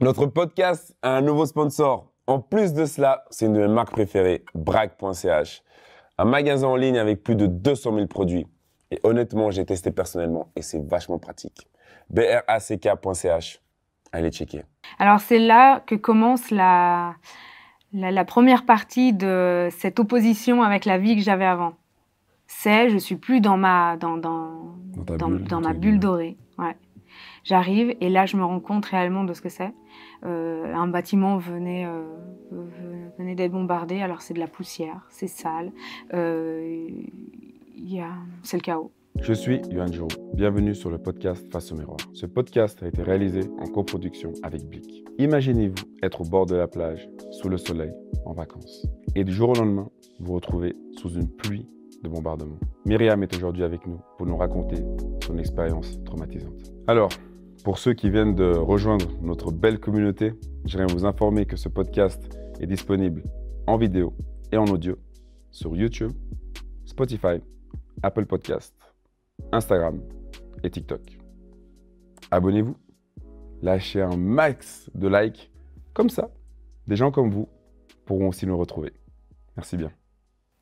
Notre podcast a un nouveau sponsor. En plus de cela, c'est une de mes marques préférées, Brag.ch. Un magasin en ligne avec plus de 200 000 produits. Et honnêtement, j'ai testé personnellement et c'est vachement pratique. BRACK.ch. Allez checker. Alors c'est là que commence la première partie de cette opposition avec la vie que j'avais avant. Je suis plus dans ma bulle dorée. Ouais. J'arrive et là je me rends compte réellement de ce que c'est. Un bâtiment venait d'être bombardé, alors c'est de la poussière, c'est sale, c'est le chaos. Je suis Yohan Giroud. Bienvenue sur le podcast Face au miroir. Ce podcast a été réalisé en coproduction avec Blick. Imaginez-vous être au bord de la plage, sous le soleil, en vacances. Et du jour au lendemain, vous retrouvez sous une pluie de bombardements. Myriam est aujourd'hui avec nous pour nous raconter son expérience traumatisante. Alors, pour ceux qui viennent de rejoindre notre belle communauté, j'aimerais vous informer que ce podcast est disponible en vidéo et en audio sur YouTube, Spotify, Apple Podcasts, Instagram et TikTok. Abonnez-vous, lâchez un max de likes, comme ça, des gens comme vous pourront aussi nous retrouver. Merci bien.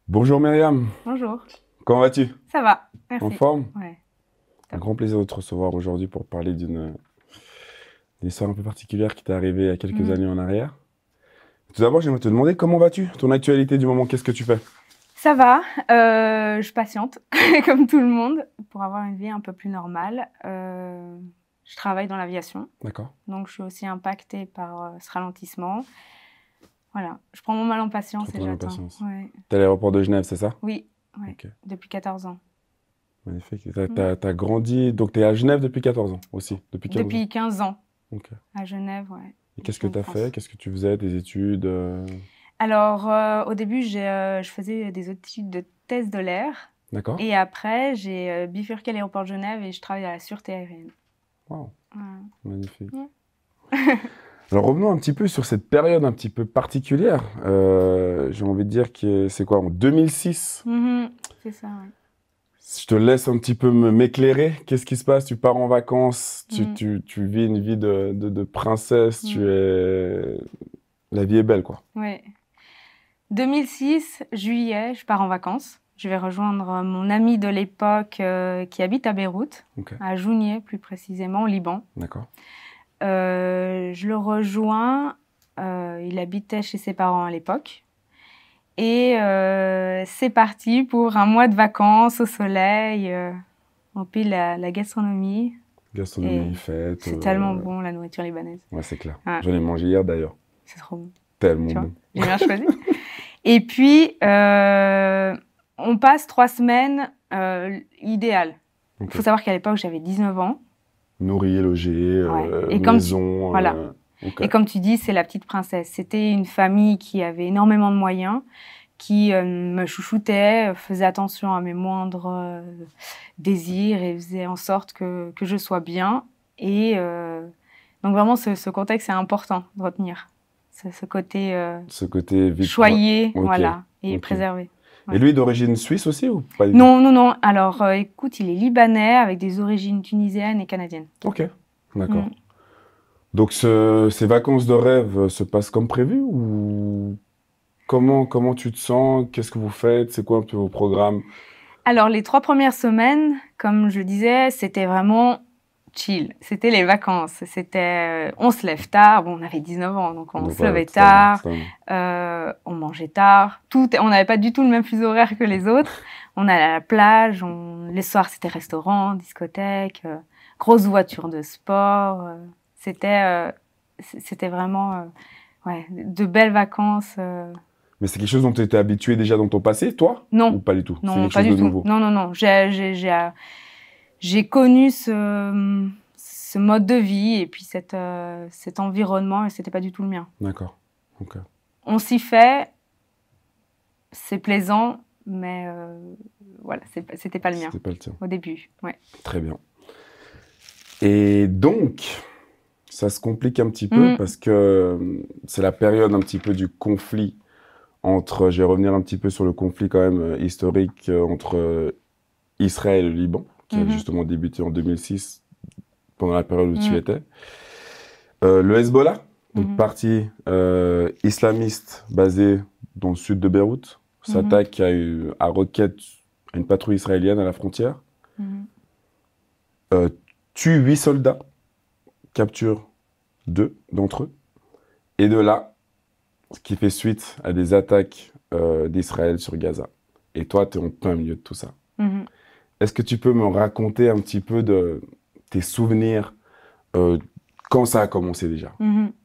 Bonjour Myriam. Bonjour. Comment vas-tu? Ça va, merci. En forme? Ouais. Un grand plaisir de te recevoir aujourd'hui pour parler d'une histoire un peu particulière qui t'est arrivée il y a quelques années en arrière. Tout d'abord, j'aimerais te demander comment vas-tu? Ton actualité du moment, qu'est-ce que tu fais? Ça va, je patiente, comme tout le monde, pour avoir une vie un peu plus normale. Je travaille dans l'aviation. D'accord. Donc, je suis aussi impactée par ce ralentissement. Voilà, je prends mon mal en patience et j'attends. Ouais. T'es à l'aéroport de Genève, c'est ça? Oui, ouais. Okay. Depuis 14 ans. Magnifique. T'as grandi, donc t'es à Genève depuis 14 ans aussi? Depuis 15 ans. Ok. À Genève, ouais. Et qu'est-ce que t'as fait? Qu'est-ce que tu faisais? Tes études? Alors, au début, je faisais des études de thèse de l'air. D'accord. Et après, j'ai bifurqué à l'aéroport de Genève et je travaille à la sûreté aérienne. Wow. Ouais. Magnifique. Ouais. Alors, revenons un petit peu sur cette période un petit peu particulière. J'ai envie de dire que c'est quoi, en 2006? C'est ça, oui. Je te laisse un petit peu m'éclairer. Qu'est-ce qui se passe? Tu pars en vacances, tu vis une vie de princesse, la vie est belle, quoi. Oui. 2006, juillet, je pars en vacances. Je vais rejoindre mon ami de l'époque qui habite à Beyrouth, à Jounieh plus précisément, au Liban. D'accord. Je le rejoins, il habitait chez ses parents à l'époque. Et c'est parti pour un mois de vacances au soleil. On pile la gastronomie. Gastronomie, fête. C'est tellement bon, la nourriture libanaise. Ouais, c'est clair. Ouais. J'en ai mangé hier d'ailleurs. C'est trop bon. Tellement bon. J'ai bien choisi. Et puis, on passe 3 semaines idéales. Il faut savoir qu'à l'époque, j'avais 19 ans. Nourri, logé, et maison. Voilà. Et comme tu dis, c'est la petite princesse. C'était une famille qui avait énormément de moyens, qui me chouchoutait, faisait attention à mes moindres désirs et faisait en sorte que je sois bien. Et donc vraiment, ce contexte est important de retenir. Ce côté choyé, voilà, et préservé. Ouais. Et lui, d'origine suisse aussi ou pas? Non. Alors, écoute, il est libanais avec des origines tunisiennes et canadiennes. Ok, d'accord. Donc, ces vacances de rêve se passent comme prévu ou comment tu te sens? Qu'est-ce que vous faites? C'est quoi un peu vos programmes? Alors, les 3 premières semaines, comme je disais, c'était vraiment chill. C'était les vacances. On se lève tard. Bon, on avait 19 ans, donc on se levait tard. On mangeait tard. On n'avait pas du tout le même fuseau horaire que les autres. On allait à la plage. Les soirs, c'était restaurant, discothèque, grosse voiture de sport. C'était vraiment de belles vacances. Mais c'est quelque chose dont tu étais habitué déjà dans ton passé, toi? Non. Ou pas du tout? Non, pas du tout. Nouveau. Non. J'ai connu ce mode de vie et puis cet environnement et c'était pas du tout le mien. D'accord. Ok. On s'y fait, c'est plaisant, mais voilà, c'était pas le mien. C'était pas le tien. Au début, ouais. Très bien. Et donc, ça se complique un petit peu parce que c'est la période un petit peu du conflit entre, je vais revenir un petit peu sur le conflit quand même historique entre Israël et le Liban, qui a justement débuté en 2006, pendant la période où tu étais. Le Hezbollah, donc parti islamiste basé dans le sud de Beyrouth, s'attaque à roquette à une patrouille israélienne à la frontière, tue 8 soldats, capture 2 d'entre eux, et de là, ce qui fait suite à des attaques d'Israël sur Gaza. Et toi, tu es en plein milieu de tout ça. Est-ce que tu peux me raconter un petit peu de tes souvenirs quand ça a commencé déjà?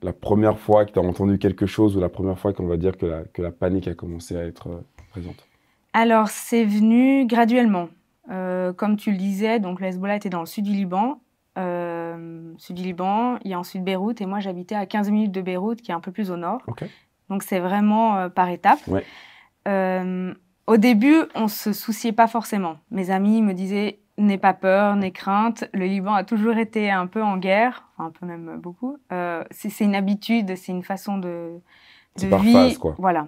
La première fois que tu as entendu quelque chose ou la première fois qu'on va dire que la panique a commencé à être présente? Alors, c'est venu graduellement. Comme tu le disais, donc le Hezbollah était dans le sud du Liban. Il y a ensuite Beyrouth, et moi j'habitais à 15 minutes de Beyrouth, qui est un peu plus au nord. Okay. Donc c'est vraiment par étapes. Ouais. Au début, on ne se souciait pas forcément. Mes amis me disaient « n'aie pas peur, n'aie crainte ». Le Liban a toujours été un peu en guerre, enfin, un peu même beaucoup. C'est une habitude, c'est une façon de par vie. phase, quoi. Voilà.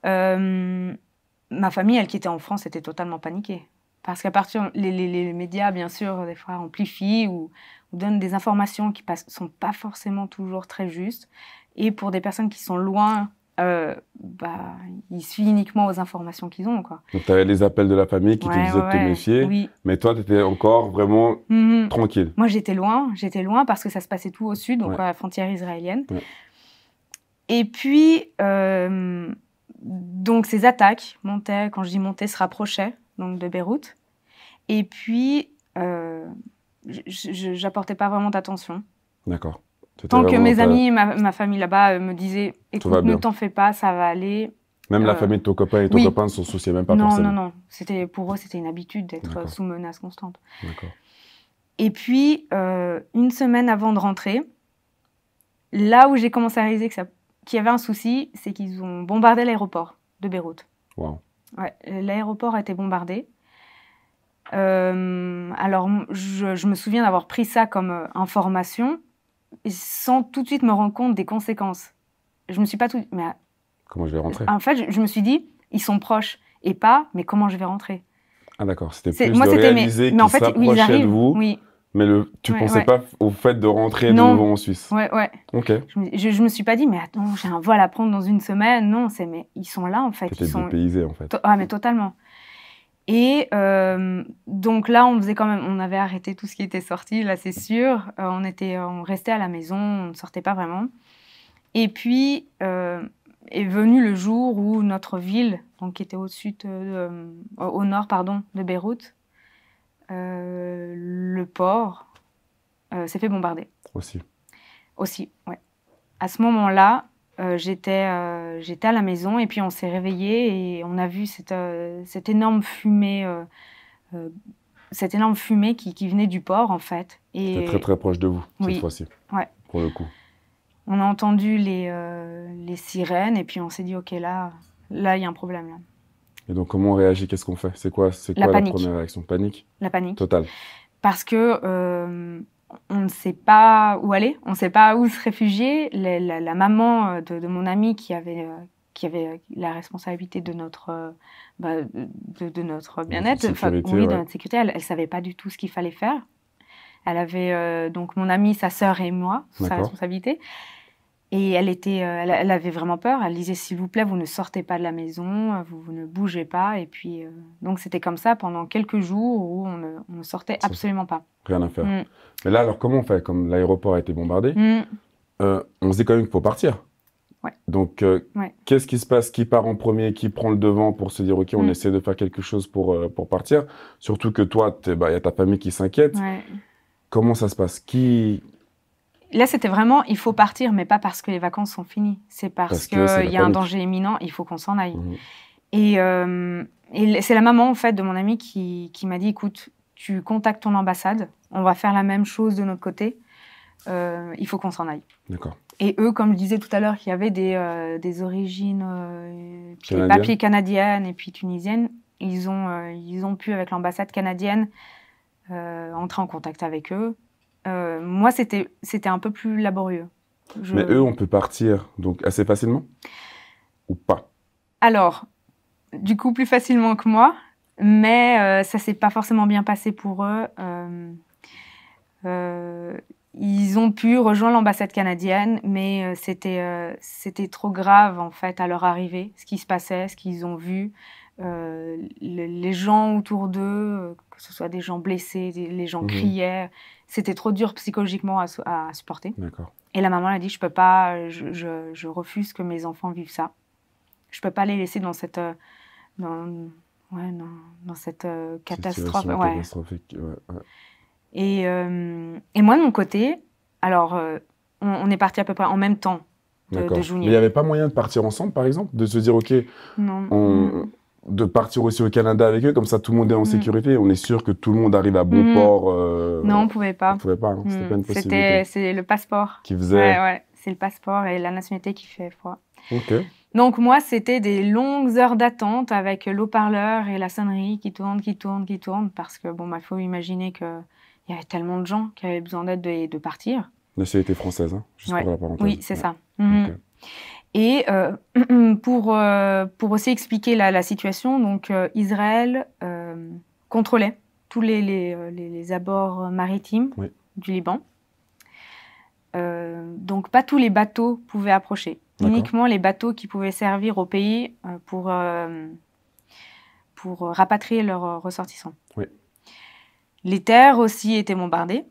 Ma famille, elle qui était en France, était totalement paniquée. Parce qu'à partir les médias, bien sûr, des fois amplifient ou donnent des informations qui ne sont pas forcément toujours très justes. Et pour des personnes qui sont loin, ils se fient uniquement aux informations qu'ils ont, quoi. Donc, tu avais les appels de la famille qui te disaient de te méfier, oui. Mais toi, tu étais encore vraiment tranquille. Moi, j'étais loin parce que ça se passait tout au sud, donc à la frontière israélienne. Ouais. Et puis, donc ces attaques montaient, quand je dis montaient, se rapprochaient donc, de Beyrouth. Et puis, j'apportais pas vraiment d'attention. D'accord. Tant que mes amis et ma famille là-bas me disaient « Écoute, ne t'en fais pas, ça va aller ». Même la famille de ton copain et ton copain ne s'en souciaient même pas forcément. Non. Pour eux, c'était une habitude d'être sous menace constante. D'accord. Et puis, une semaine avant de rentrer, là où j'ai commencé à réaliser qu'il y avait un souci, c'est qu'ils ont bombardé l'aéroport de Beyrouth. Wow. Ouais, l'aéroport a été bombardé. Alors, je me souviens d'avoir pris ça comme information, sans tout de suite me rendre compte des conséquences. Je me suis pas tout... Mais, comment je vais rentrer? En fait, je me suis dit, ils sont proches, et pas, mais comment je vais rentrer? Ah d'accord, c'était plus de réaliser qu'ils s'approchaient de vous, mais tu pensais pas au fait de rentrer de nouveau en Suisse. Ouais. Ok. Je me suis pas dit, mais attends, j'ai un vol à prendre dans une semaine. Non, mais ils sont là, en fait. T'étais dépaysé, en fait. Ah, mais totalement. Et donc là, on avait arrêté tout ce qui était sorti, là c'est sûr. On restait à la maison, on ne sortait pas vraiment. Et puis est venu le jour où notre ville, donc qui était au nord de Beyrouth, le port s'est fait bombarder. Aussi, ouais. À ce moment-là, j'étais à la maison et puis on s'est réveillés et on a vu cette énorme fumée qui venait du port, en fait. C'était très très proche de vous, cette fois-ci, pour le coup. On a entendu les sirènes et puis on s'est dit, OK, là, il y a un problème. Là. Et donc, comment on réagit? Qu'est-ce qu'on fait? C'est quoi la première réaction? Panique? La panique. Totale. Parce que on ne sait pas où aller, on ne sait pas où se réfugier. La maman de mon amie qui avait la responsabilité de notre bien-être, de notre sécurité, elle ne savait pas du tout ce qu'il fallait faire. Elle avait donc mon amie, sa sœur et moi sous sa responsabilité. Et elle avait vraiment peur. Elle disait, s'il vous plaît, vous ne sortez pas de la maison, vous ne bougez pas. Et puis, donc c'était comme ça pendant quelques jours où on ne sortait absolument pas. Rien à faire. Mais là, alors comment on fait? Comme l'aéroport a été bombardé, on se dit quand même qu'il faut partir. Ouais. Donc, qu'est-ce qui se passe? Qui part en premier? Qui prend le devant pour se dire, OK, on essaie de faire quelque chose pour partir? Surtout que toi, y a ta famille qui s'inquiète. Ouais. Comment ça se passe? Là, c'était vraiment, il faut partir, mais pas parce que les vacances sont finies. C'est parce qu'il y a un danger imminent, il faut qu'on s'en aille. Et c'est la maman, en fait, de mon amie qui m'a dit, écoute, tu contactes ton ambassade, on va faire la même chose de notre côté, il faut qu'on s'en aille. D'accord. Et eux, comme je disais tout à l'heure, qu'il y avait des origines, les papiers canadiennes et puis tunisiennes, ils ont pu, avec l'ambassade canadienne, entrer en contact avec eux. Moi, c'était un peu plus laborieux. Mais eux, on peut partir donc assez facilement? Ou pas? Alors, du coup, plus facilement que moi, mais ça ne s'est pas forcément bien passé pour eux. ils ont pu rejoindre l'ambassade canadienne, mais c'était trop grave, en fait, à leur arrivée, ce qui se passait, ce qu'ils ont vu. Les gens autour d'eux, que ce soit des gens blessés, les gens criaient. C'était trop dur psychologiquement à supporter. D'accord. Et la maman a dit, je peux pas, je refuse que mes enfants vivent ça. Je peux pas les laisser dans cette, dans cette catastrophe. Ouais. Catastrophique. Ouais. Et moi, de mon côté, alors, on est partis à peu près en même temps de Jounieh. Mais il n'y avait pas moyen de partir ensemble, par exemple? De se dire, OK, de partir aussi au Canada avec eux, comme ça tout le monde est en sécurité, on est sûr que tout le monde arrive à bon port. Non, on ne pouvait pas. On ne pouvait pas, hein. C'était pas une possibilité. C'est le passeport. Qui faisait... Ouais, c'est le passeport et la nationalité qui fait foi. OK. Donc moi, c'était des longues heures d'attente avec l'eau-parleur et la sonnerie qui tourne, parce que bon, faut imaginer qu'il y avait tellement de gens qui avaient besoin d'aide de partir. Nationalité française, hein, juste pour la parenthèse. Oui, c'est ça. Okay. Et pour aussi expliquer la situation, donc Israël contrôlait tous les abords maritimes du Liban. Donc pas tous les bateaux pouvaient approcher. Uniquement les bateaux qui pouvaient servir au pays pour rapatrier leurs ressortissants. Oui. Les terres aussi étaient bombardées.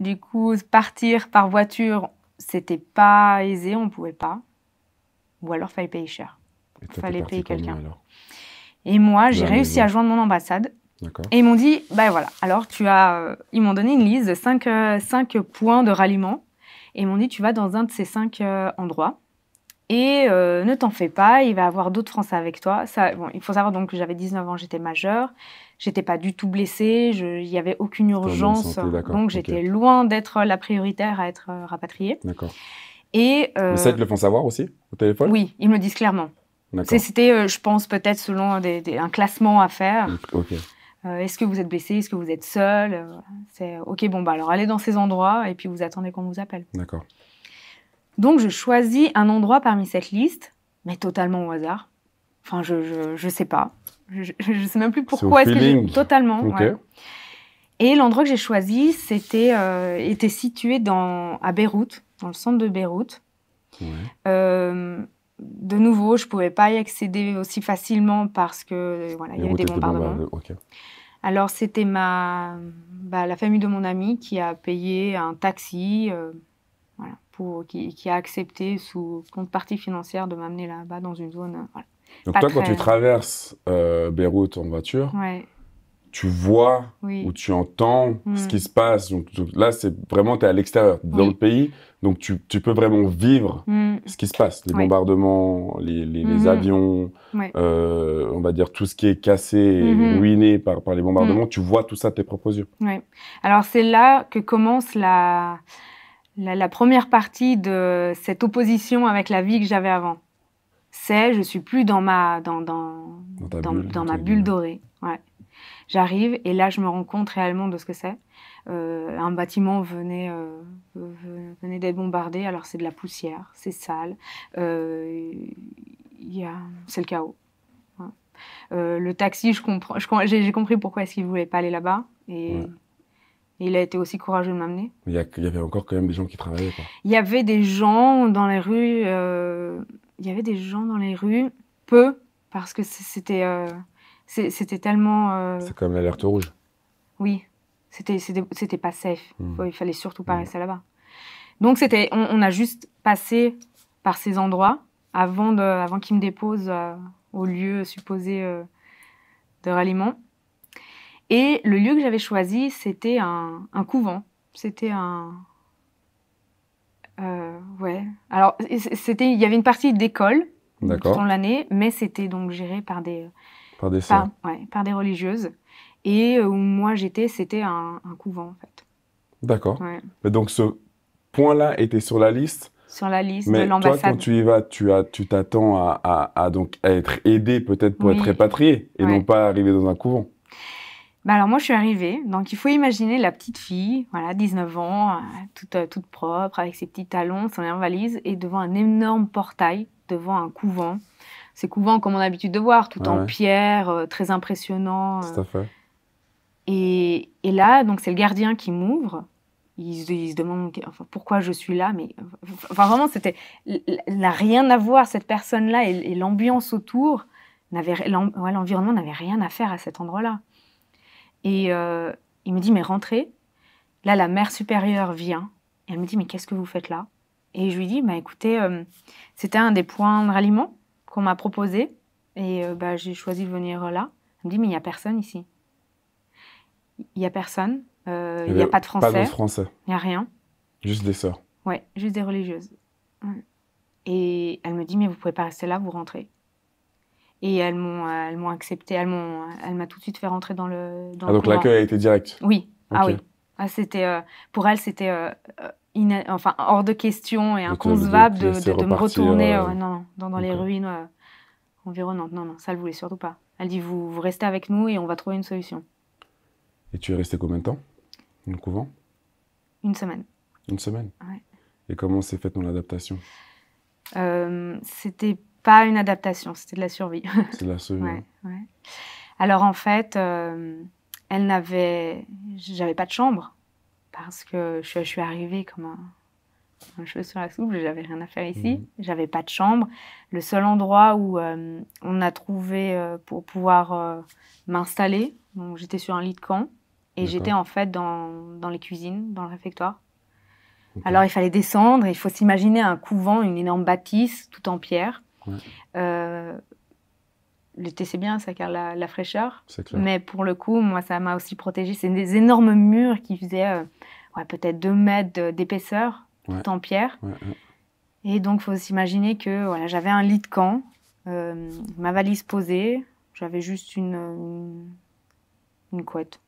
Du coup, partir par voiture, c'était pas aisé, on pouvait pas. Ou alors, fallait payer cher. Il fallait payer quelqu'un. Et moi, j'ai réussi à joindre mon ambassade. Et ils m'ont dit, ben voilà, alors ils m'ont donné une liste de 5 points de ralliement. Et ils m'ont dit, tu vas dans un de ces 5 endroits. Et ne t'en fais pas, il va y avoir d'autres Français avec toi. Il faut savoir donc que j'avais 19 ans, j'étais majeure. J'étais pas du tout blessée, il n'y avait aucune urgence. Donc j'étais loin d'être la prioritaire à être rapatriée. D'accord. Et mais ça, ils te le font savoir aussi, au téléphone? Oui, ils me le disent clairement. C'était, je pense, peut-être selon un classement à faire. Ok. Est-ce que vous êtes blessé? Est-ce que vous êtes seul? C'est ok, bon, bah alors allez dans ces endroits et puis vous attendez qu'on vous appelle. D'accord. Donc je choisis un endroit parmi cette liste, mais totalement au hasard. Enfin, je sais pas. Je sais même plus pourquoi. C'est au feeling. Totalement. Okay. Ouais. Et l'endroit que j'ai choisi, était situé à Beyrouth, dans le centre de Beyrouth. Ouais. De nouveau, je pouvais pas y accéder aussi facilement parce que il y avait des bombardements. Okay. Alors c'était la famille de mon ami qui a payé un taxi, qui a accepté sous contrepartie financière de m'amener là-bas dans une zone. Donc toi, quand tu traverses Beyrouth en voiture, tu vois ou tu entends ce qui se passe. Donc là, c'est vraiment, tu es à l'extérieur, dans le pays. Donc tu peux vraiment vivre ce qui se passe. Les bombardements, les avions, on va dire tout ce qui est cassé et ruiné par les bombardements. Tu vois tout ça de tes propres yeux. Oui. Alors c'est là que commence la première partie de cette opposition avec la vie que j'avais avant. Je suis plus dans ma bulle dorée. Ouais. J'arrive et là, je me rends compte réellement de ce que c'est. Un bâtiment venait d'être bombardé, alors c'est de la poussière, c'est sale, c'est le chaos. Ouais. Le taxi, j'ai compris pourquoi est-ce qu'il ne voulait pas aller là-bas et il a été aussi courageux de m'amener. Il y avait encore quand même des gens qui travaillaient, quoi. Il y avait des gens dans les rues, peu, parce que c'était tellement... C'est comme l'alerte rouge. Oui, c'était pas safe. Il fallait surtout pas rester là-bas. Donc on a juste passé par ces endroits avant qu'ils me déposent au lieu supposé de ralliement. Et le lieu que j'avais choisi, c'était un couvent. C'était Alors, il y avait une partie d'école pendant l'année, mais c'était donc géré par des religieuses. Et où moi j'étais, c'était un couvent en fait. D'accord. Ouais. Mais donc ce point-là était sur la liste. Sur la liste de l'ambassade. Mais toi, quand tu y vas, tu t'attends à être aidé peut-être pour être répatrié et non pas arriver dans un couvent. Alors moi je suis arrivée, donc il faut imaginer la petite fille, 19 ans, toute propre, avec ses petits talons, son valise, et devant un énorme portail, devant un couvent. Ces couvents comme on a l'habitude de voir, tout en pierre, très impressionnant. Tout à fait. Et là, donc c'est le gardien qui m'ouvre. ils se demandent pourquoi je suis là, mais enfin, vraiment, elle n'a rien à voir, cette personne-là, et l'ambiance autour, l'environnement n'avait rien à faire à cet endroit-là. Et il me dit, mais rentrez. Là, la mère supérieure vient, et elle me dit, mais qu'est-ce que vous faites là? Et je lui dis, bah, écoutez, c'était un des points de ralliement qu'on m'a proposé, et j'ai choisi de venir là. Elle me dit, mais il n'y a personne ici. Il n'y a personne. Il n'y a pas de français. Pas de français. Il n'y a rien. Juste des sœurs. Ouais, juste des religieuses. Ouais. Et elle me dit, mais vous ne pouvez pas rester là, vous rentrez. Et elles m'ont accepté, elle m'a tout de suite fait rentrer dans le donc l'accueil a été direct? Oui. Okay. Ah oui. Pour elle, c'était hors de question et inconcevable de me retourner dans les ruines environnantes. Non, ça, elle ne voulait surtout pas. Elle dit, vous restez avec nous et on va trouver une solution. Et tu es resté combien de temps dans le couvent? 1 semaine. 1 semaine? Ouais. Et comment s'est faite ton adaptation? C'était pas une adaptation, c'était de la survie. C'est de la survie. Ouais. Alors en fait, j'avais pas de chambre parce que je suis arrivée comme un cheveu sur la soupe, j'avais rien à faire ici. J'avais pas de chambre. Le seul endroit où on a trouvé pour pouvoir m'installer, donc j'étais sur un lit de camp et j'étais en fait dans les cuisines, dans le réfectoire. Okay. Alors il fallait descendre, il faut s'imaginer un couvent, une énorme bâtisse, tout en pierre. Ouais. L'été c'est bien, ça garde la fraîcheur, mais pour le coup, moi ça m'a aussi protégée. C'est des énormes murs qui faisaient peut-être 2 mètres d'épaisseur, tout en pierre. Ouais. Et donc il faut s'imaginer que j'avais un lit de camp, ma valise posée, j'avais juste une couette.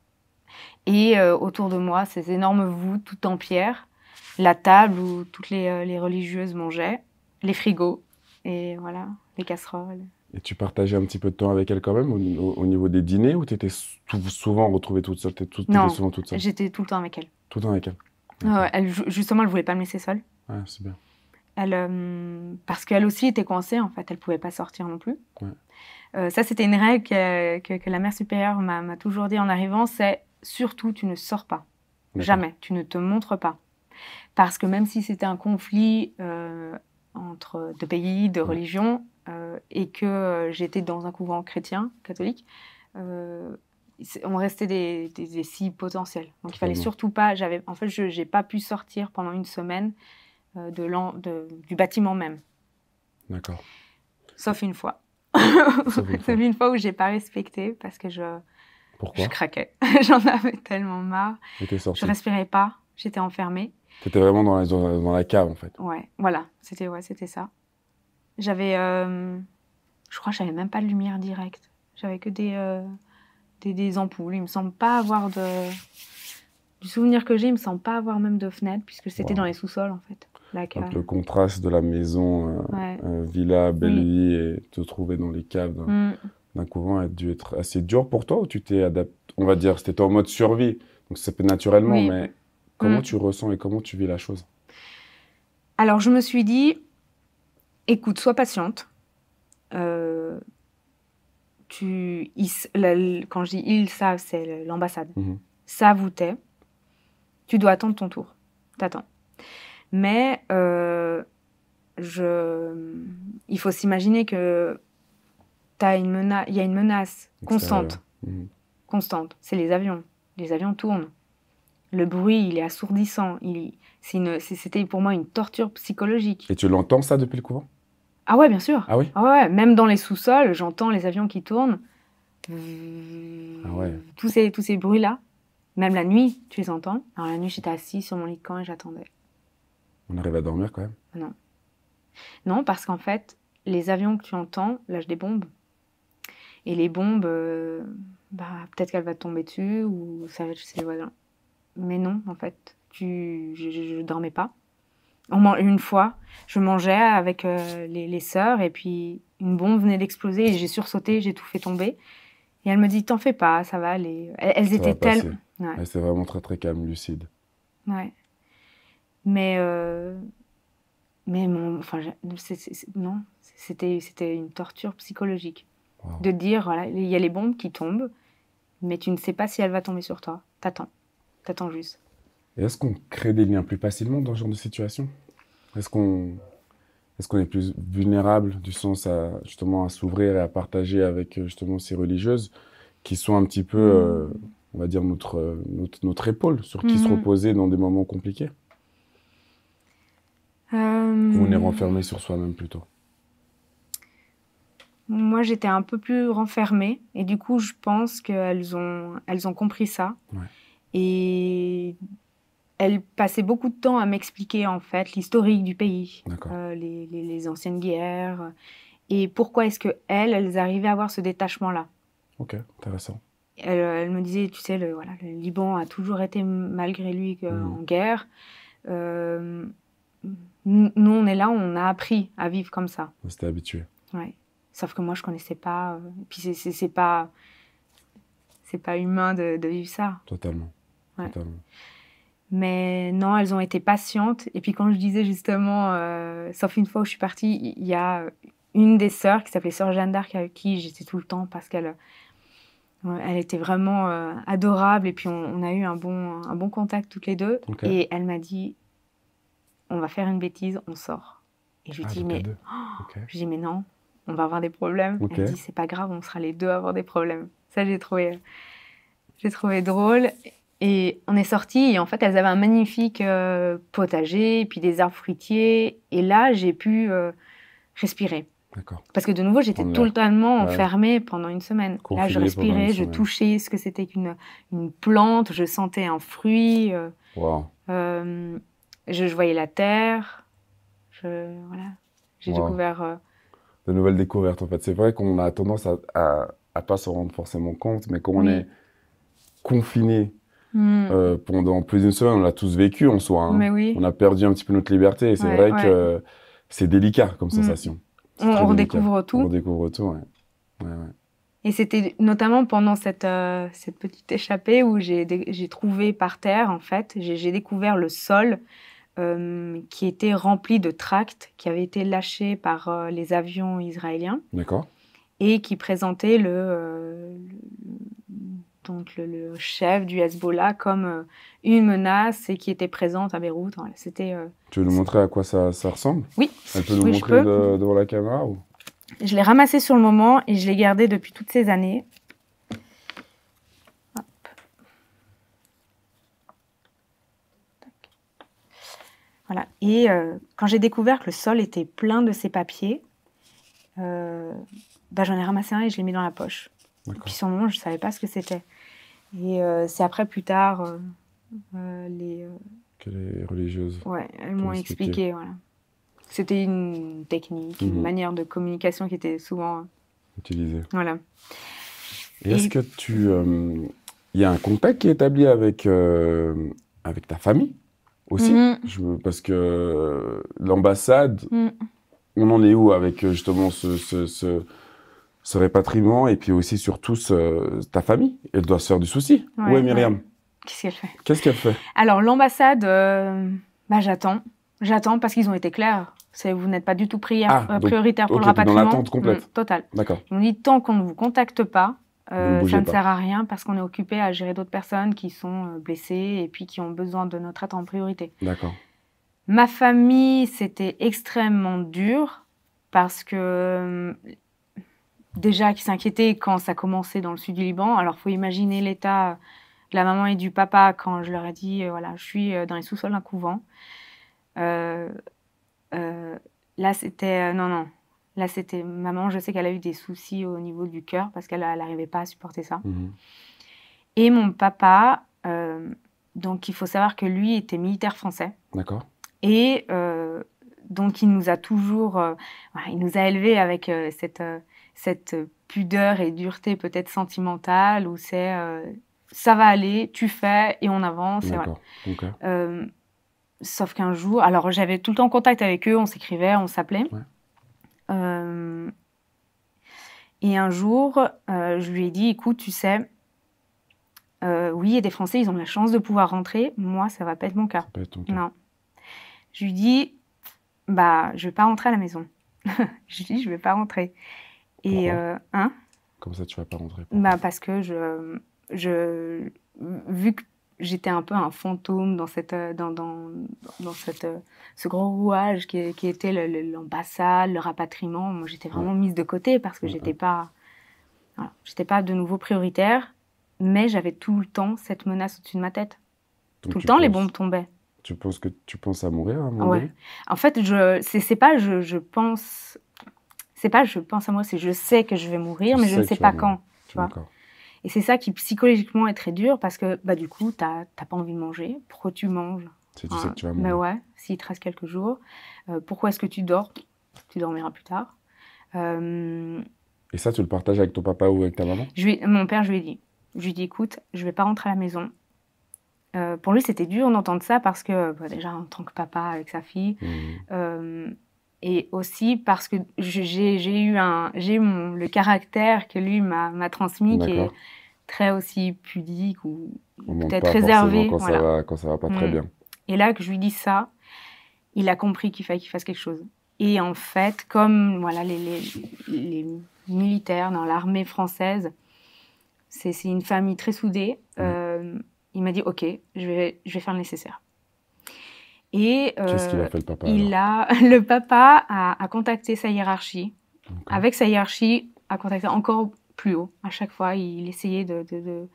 Et autour de moi, ces énormes voûtes, tout en pierre, la table où toutes les religieuses mangeaient, les frigos, et voilà, les casseroles. Et tu partageais un petit peu de temps avec elle quand même au niveau des dîners, ou tu étais souvent retrouvée toute seule? Non, souvent toute seule? J'étais tout le temps avec elle. Tout le temps avec elle? Justement, elle ne voulait pas me laisser seule. Ouais, c'est bien. Parce qu'elle aussi était coincée, en fait, elle ne pouvait pas sortir non plus. Ouais. Ça, c'était une règle que la mère supérieure m'a toujours dit en arrivant, c'est surtout, tu ne sors pas. Jamais, tu ne te montres pas. Parce que même si c'était un conflit entre 2 pays, 2 religions, et que j'étais dans un couvent chrétien, catholique, on restait des cibles potentielles. Donc il fallait surtout pas... En fait, je n'ai pas pu sortir pendant 1 semaine du bâtiment même. D'accord. Sauf une fois. Sauf une fois où je n'ai pas respecté parce que Pourquoi? Je craquais. J'en avais tellement marre. Et t'es sortie? Je respirais pas. J'étais enfermée. T'étais vraiment dans la cave, en fait. Ouais, voilà. C'était ça. J'avais... je crois que j'avais même pas de lumière directe. J'avais que des ampoules. Il me semble pas avoir du souvenir que j'ai, il me semble pas avoir même de fenêtre, puisque c'était dans les sous-sols, en fait. La cave. Donc, le contraste de la maison, villa, belle vie, et te trouver dans les caves d'un couvent a dû être assez dur pour toi, ou tu t'es adapté? On va dire, c'était en mode survie, donc ça peut naturellement, mais comment tu ressens et comment tu vis la chose? Alors, je me suis dit, écoute, sois patiente. Quand je dis ils savent, c'est l'ambassade. Savent où t'es. Tu dois attendre ton tour. T'attends. Mais il faut s'imaginer que il y a une menace constante. Constante. C'est les avions. Les avions tournent. Le bruit, il est assourdissant. C'était pour moi une torture psychologique. Et tu l'entends ça depuis le couvent? Ah ouais, bien sûr. Ah oui? Ah ouais, même dans les sous-sols, j'entends les avions qui tournent. Ah ouais. Tous ces bruits-là. Même la nuit, tu les entends. Alors la nuit, j'étais assise sur mon lit de camp et j'attendais. On arrive à dormir quand même? Non. Non, parce qu'en fait, les avions que tu entends lâchent des bombes. Et les bombes, peut-être qu'elle va te tomber dessus ou ça va être chez les voisins. Mais non, en fait, je dormais pas. Une fois, je mangeais avec les sœurs et puis une bombe venait d'exploser et j'ai sursauté, j'ai tout fait tomber. Et elle me dit, t'en fais pas, ça va aller. Elles étaient tellement... Ouais, c'est vraiment très très calme, lucide. Ouais. Mais c'était une torture psychologique. Wow. De dire, voilà, il y a les bombes qui tombent, mais tu ne sais pas si elle va tomber sur toi. T'attends juste. Et est-ce qu'on crée des liens plus facilement dans ce genre de situation? Est-ce qu'on est plus vulnérable du sens à justement à s'ouvrir et à partager avec justement ces religieuses qui sont un petit peu, on va dire, notre épaule sur qui se reposer dans des moments compliqués? Ou on est renfermé sur soi-même plutôt? Moi, j'étais un peu plus renfermée et du coup, je pense qu'elles ont compris ça. Ouais. Et elles passaient beaucoup de temps à m'expliquer en fait l'historique du pays, les anciennes guerres et pourquoi est-ce que elles arrivaient à avoir ce détachement-là. Ok, intéressant. Elle me disait, tu sais, le Liban a toujours été malgré lui en guerre. Nous, on est là, on a appris à vivre comme ça. On s'était habitué. Ouais. Sauf que moi, je connaissais pas. Puis c'est pas humain de vivre ça. Totalement. Ouais. Totalement. Mais non, elles ont été patientes. Et puis quand je disais justement, sauf une fois où je suis partie, il y a une des sœurs qui s'appelait Sœur Jeanne d'Arc avec qui j'étais tout le temps parce qu'elle était vraiment adorable. Et puis on a eu un bon contact toutes les deux. Okay. Et elle m'a dit, on va faire une bêtise, on sort. Et je lui dis, mais je dis, mais non, on va avoir des problèmes. Okay. Elle dit, c'est pas grave, on sera les deux à avoir des problèmes. Ça, j'ai trouvé drôle. Et on est sortis et en fait, elles avaient un magnifique potager, et puis des arbres fruitiers. Et là, j'ai pu respirer. D'accord. Parce que de nouveau, j'étais totalement enfermée pendant une semaine. Confiné. Là, je respirais, je touchais ce que c'était qu'une plante, je sentais un fruit. Wow. Je voyais la terre. Voilà. J'ai découvert... De nouvelles découvertes, en fait. C'est vrai qu'on a tendance à pas se rendre forcément compte, mais quand on est confiné pendant plus d'une semaine, on l'a tous vécu en soi. Hein. Mais oui. On a perdu un petit peu notre liberté et c'est vrai que c'est délicat comme sensation. On redécouvre tout. On redécouvre tout, ouais. Et c'était notamment pendant cette petite échappée où j'ai trouvé par terre, en fait, j'ai découvert le sol qui était rempli de tracts qui avaient été lâchés par les avions israéliens. D'accord. Et qui présentait donc le chef du Hezbollah comme une menace et qui était présente à Beyrouth. Voilà, c'était, tu veux nous montrer à quoi ça ressemble? Oui. Elle peut nous montrer devant la caméra ou... Je l'ai ramassé sur le moment et je l'ai gardé depuis toutes ces années. Hop. Voilà. Et quand j'ai découvert que le sol était plein de ces papiers, j'en ai ramassé un et je l'ai mis dans la poche. Et puis sur le moment, je ne savais pas ce que c'était. Et c'est après, plus tard, que les religieuses elles m'ont expliqué. Voilà. C'était une technique, une manière de communication qui était souvent utilisée. Voilà. Et est-ce que il y a un contact qui est établi avec ta famille aussi? Parce que l'ambassade, on en est où avec justement ce répatriement et puis aussi surtout ta famille? Elle doit se faire du souci. Où est Myriam? Qu'est-ce qu'elle fait? Alors l'ambassade, j'attends. J'attends parce qu'ils ont été clairs. Vous n'êtes pas du tout prioritaire pour le rapatriement. Dans l'attente complète. Total. D'accord. Ils m'ont dit, tant qu'on ne vous contacte pas, ça ne pas. sert à rien parce qu'on est occupé à gérer d'autres personnes qui sont blessées et puis qui ont besoin de notre aide en priorité. D'accord. Ma famille, c'était extrêmement dur parce que déjà qu'ils s'inquiétaient quand ça commençait dans le sud du Liban. Alors, il faut imaginer l'état de la maman et du papa quand je leur ai dit, voilà, je suis dans les sous-sols d'un couvent. Là, c'était... non. Là, c'était... Maman, je sais qu'elle a eu des soucis au niveau du cœur parce qu'elle n'arrivait pas à supporter ça. Et mon papa, donc il faut savoir que lui était militaire français. D'accord. Et donc, il nous a toujours... il nous a élevés avec cette pudeur et dureté peut-être sentimentale où c'est... ça va aller, tu fais et on avance. D'accord. Et voilà. Sauf qu'un jour, alors j'avais tout le temps contact avec eux, on s'écrivait, on s'appelait. Et un jour, je lui ai dit, écoute, tu sais, oui, il y a des Français, ils ont la chance de pouvoir rentrer. Moi, ça va pas être mon cas. Ça peut être ton cas. Non. Je lui dis, je vais pas rentrer à la maison. Je lui dis, je vais pas rentrer. Et Comme ça, tu vas pas rentrer. Parce que vu que j'étais un peu un fantôme dans ce gros rouage qui était l'ambassade, le rapatriement. Moi, j'étais vraiment mise de côté parce que j'étais pas de nouveau prioritaire, mais j'avais tout le temps cette menace au-dessus de ma tête. Donc tout le temps, les bombes tombaient. Tu penses à mourir à un moment donné? En fait, c'est pas je pense à moi, c'est je sais que je vais mourir, mais je ne sais pas quand. Tu vois. Et c'est ça qui psychologiquement est très dur parce que du coup, t'as pas envie de manger. Pourquoi tu manges? Si tu sais que tu vas mourir. Mais ouais, s'il te reste quelques jours. Pourquoi est-ce que tu dors? Tu dormiras plus tard. Et ça, tu le partages avec ton papa ou avec ta maman? Mon père, je lui ai dit, écoute, je vais pas rentrer à la maison. Pour lui, c'était dur d'entendre ça parce que, déjà, en tant que papa avec sa fille, et aussi parce que j'ai eu le caractère que lui m'a transmis, qui est très aussi pudique ou peut-être réservé. Quand ça va pas très bien. Et là, que je lui dis ça, il a compris qu'il fallait qu'il fasse quelque chose. Et en fait, comme les militaires dans l'armée française, c'est une famille très soudée, il m'a dit « Ok, je vais faire le nécessaire ». Et qu'est-ce qu'il a fait, le papa? Le papa a contacté sa hiérarchie. Avec sa hiérarchie, a contacté encore plus haut. À chaque fois, il essayait de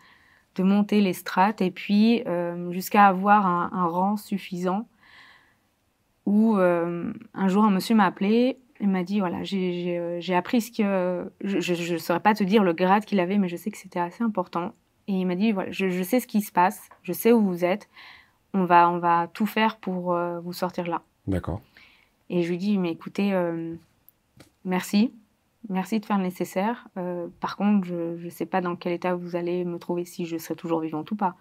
monter les strates et puis jusqu'à avoir un rang suffisant où un jour, un monsieur m'a appelé et m'a dit, voilà, j'ai appris ce que... Je ne saurais pas te dire le grade qu'il avait, mais je sais que c'était assez important. Et il m'a dit, voilà, je sais ce qui se passe, je sais où vous êtes. On va tout faire pour vous sortir là. D'accord. Et je lui dis, mais écoutez, merci de faire le nécessaire. Par contre, je ne sais pas dans quel état vous allez me trouver, si je serai toujours vivante ou pas.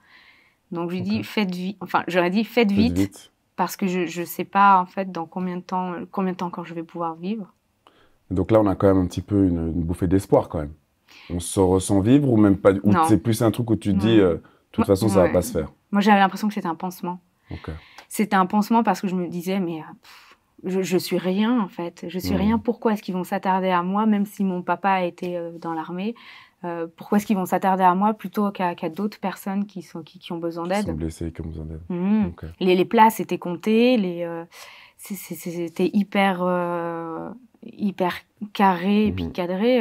Donc je lui dis, faites vite, parce que je ne sais pas en fait dans combien de temps encore je vais pouvoir vivre. Donc là, on a quand même un petit peu une bouffée d'espoir quand même. On se ressent vivre ou même pas? Ou c'est plus un truc où tu te dis, de toute façon, ça va pas se faire? Moi, j'avais l'impression que c'était un pansement. C'était un pansement parce que je me disais, mais je suis rien, en fait. Je suis rien. Pourquoi est-ce qu'ils vont s'attarder à moi, même si mon papa était dans l'armée? Pourquoi est-ce qu'ils vont s'attarder à moi plutôt qu'à d'autres personnes qui ont besoin d'aide? Qui sont blessées, qui ont besoin d'aide. Les places étaient comptées, c'était hyper carré et puis cadré.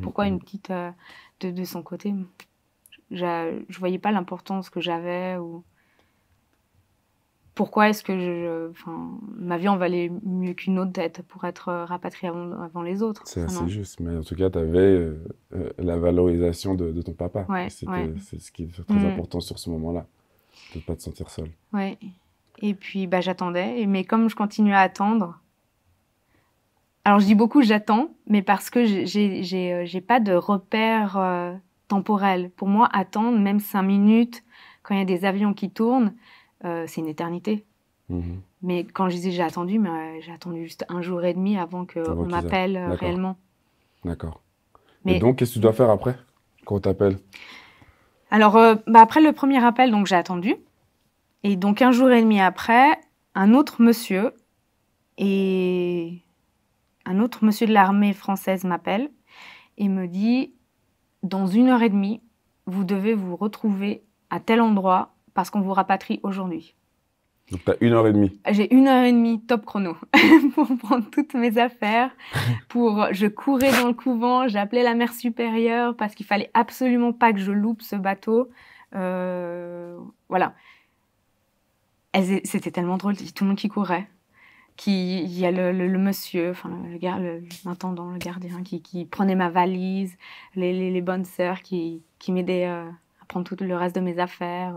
Pourquoi une petite de son côté? Je voyais pas l'importance que j'avais ou pourquoi est-ce que ma vie en valait mieux qu'une autre dette pour être rapatriée avant les autres. C'est assez juste, mais en tout cas, tu avais la valorisation de ton papa. C'est ce qui est très important sur ce moment-là, de ne pas te sentir seule. Ouais. Et puis, j'attendais, mais comme je continuais à attendre, alors je dis beaucoup j'attends, mais parce que j'ai pas de repère temporel. Pour moi, attendre, même 5 minutes, quand il y a des avions qui tournent, c'est une éternité. Mais quand je disais j'ai attendu juste 1 jour et demi avant qu'on m'appelle réellement. D'accord. Et donc, qu'est-ce que tu dois faire après, quand on t'appelle? Alors, après le premier appel, donc j'ai attendu. Et donc, 1 jour et demi après, un autre monsieur de l'armée française m'appelle et me dit, dans 1 heure et demie, vous devez vous retrouver à tel endroit parce qu'on vous rapatrie aujourd'hui. Donc, tu as 1 heure et demie. J'ai 1 heure et demie top chrono pour prendre toutes mes affaires. Je courais dans le couvent, j'appelais la mère supérieure parce qu'il fallait absolument pas que je loupe ce bateau. Voilà. C'était tellement drôle, tout le monde qui courait. Il y a le monsieur, l'intendant, le gardien, qui prenait ma valise, les bonnes sœurs qui m'aidaient à prendre tout le reste de mes affaires.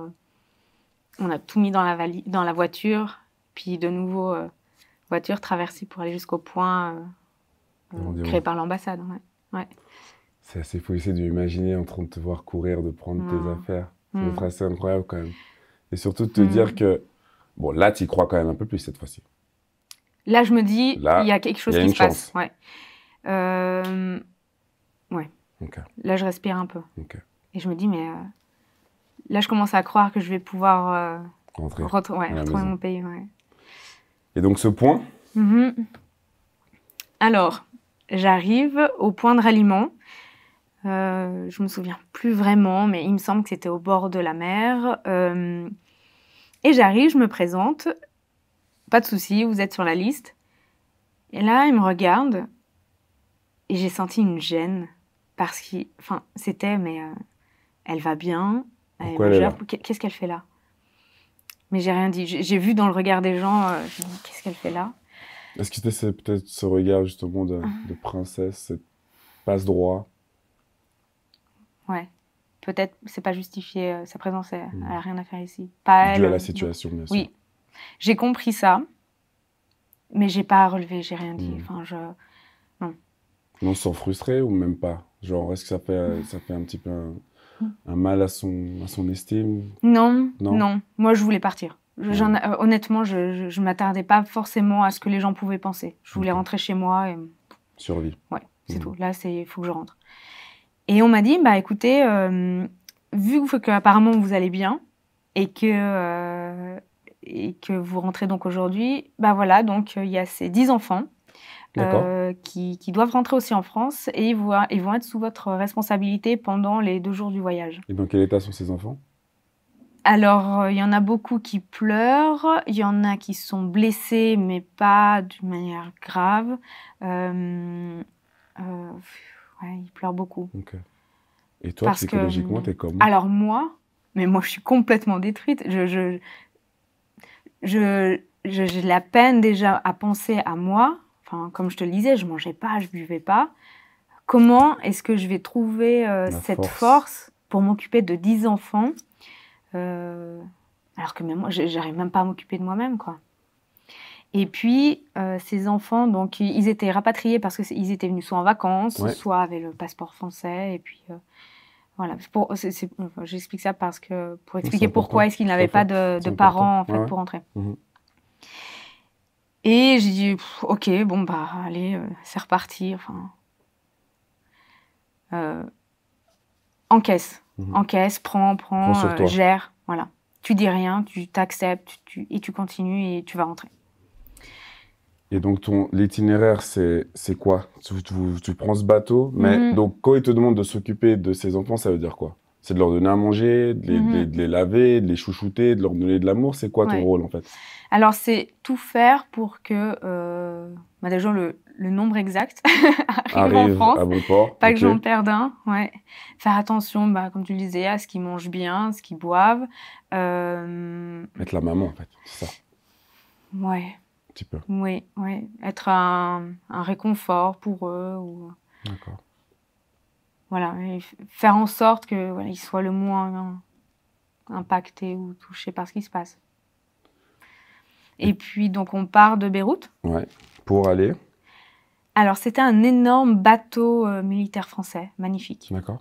On a tout mis dans la voiture, puis de nouveau, voiture traversée pour aller jusqu'au point créé par l'ambassade. Ouais. C'est assez fou, essayer d'imaginer en train de te voir courir, de prendre tes affaires. C'est assez incroyable quand même. Et surtout de te dire que, bon, là, tu y crois quand même un peu plus cette fois-ci. Là, je me dis, il y a quelque chose qui se passe. Ouais. Là, je respire un peu. Et je me dis, mais là, je commence à croire que je vais pouvoir retrouver mon pays. Ouais. Et donc, ce point? Alors, j'arrive au point de ralliement. Je me souviens plus vraiment, mais il me semble que c'était au bord de la mer. Et j'arrive, je me présente. Pas de souci, vous êtes sur la liste. Et là, il me regarde. Et j'ai senti une gêne. Parce que, enfin, c'était, mais elle va bien. Pourquoi elle est là? Qu'est-ce qu'elle fait là? Mais j'ai rien dit. J'ai vu dans le regard des gens, je me dis, qu'est-ce qu'elle fait là? Est-ce que c'était peut-être ce regard justement de princesse, cette passe-droit? Ouais. Peut-être, c'est pas justifié. Sa présence, elle a rien à faire ici. Pas Dû elle. à la situation, bien sûr. Oui. J'ai compris ça. Mais j'ai pas relevé, j'ai rien dit. Enfin, Non, sans frustrer ou même pas? Genre, est-ce que ça fait un petit peu un mal à son estime? Non. Non. Moi, je voulais partir. Honnêtement, je m'attardais pas forcément à ce que les gens pouvaient penser. Je voulais rentrer chez moi et... Survie. Ouais, c'est tout. Là, il faut que je rentre. Et on m'a dit, bah écoutez, vu qu'apparemment vous allez bien et que vous rentrez donc aujourd'hui, bah voilà, donc il y a ces 10 enfants qui doivent rentrer aussi en France et ils vont être sous votre responsabilité pendant les 2 jours du voyage. Et dans quel état sont ces enfants? Alors, il y en a beaucoup qui pleurent, il y en a qui sont blessés, mais pas d'une manière grave. Ouais, ils pleurent beaucoup. Ok. Et toi, psychologiquement, t'es comment? Alors moi je suis complètement détruite. J'ai de la peine déjà à penser à moi. Enfin, comme je te le disais, je mangeais pas, je buvais pas. Comment est-ce que je vais trouver cette force pour m'occuper de 10 enfants alors que même moi, j'arrive même pas à m'occuper de moi-même, quoi. Et puis, ces enfants, donc, ils étaient rapatriés parce qu'ils étaient venus soit en vacances, soit avec le passeport français. Et puis, voilà. J'explique ça pour expliquer pourquoi est-ce qu'ils n'avaient pas de parents, en fait, pour rentrer. Et j'ai dit, ok, bon, bah, allez, c'est reparti. Enfin, encaisse, prends, gère, voilà. Tu dis rien, tu t'acceptes, et tu continues et tu vas rentrer. Et donc, l'itinéraire, c'est quoi? Tu prends ce bateau, mais donc, quand ils te demandent de s'occuper de ces enfants, ça veut dire quoi? C'est de leur donner à manger, de les laver, de les chouchouter, de leur donner de l'amour? C'est quoi ton rôle, en fait? Alors, c'est tout faire pour que déjà, le nombre exact arrive en France. À bon port. Pas que j'en perde un. Ouais. Faire attention, comme tu le disais, à ce qu'ils mangent bien, ce qu'ils boivent. Être la maman, en fait, c'est ça? Ouais. Un petit peu. Oui. Être un réconfort pour eux. D'accord. Voilà. Et faire en sorte qu'ils soient le moins impactés ou touchés par ce qui se passe. Et puis, donc, on part de Beyrouth. Ouais. Pour aller? Alors, c'était un énorme bateau militaire français, magnifique. D'accord.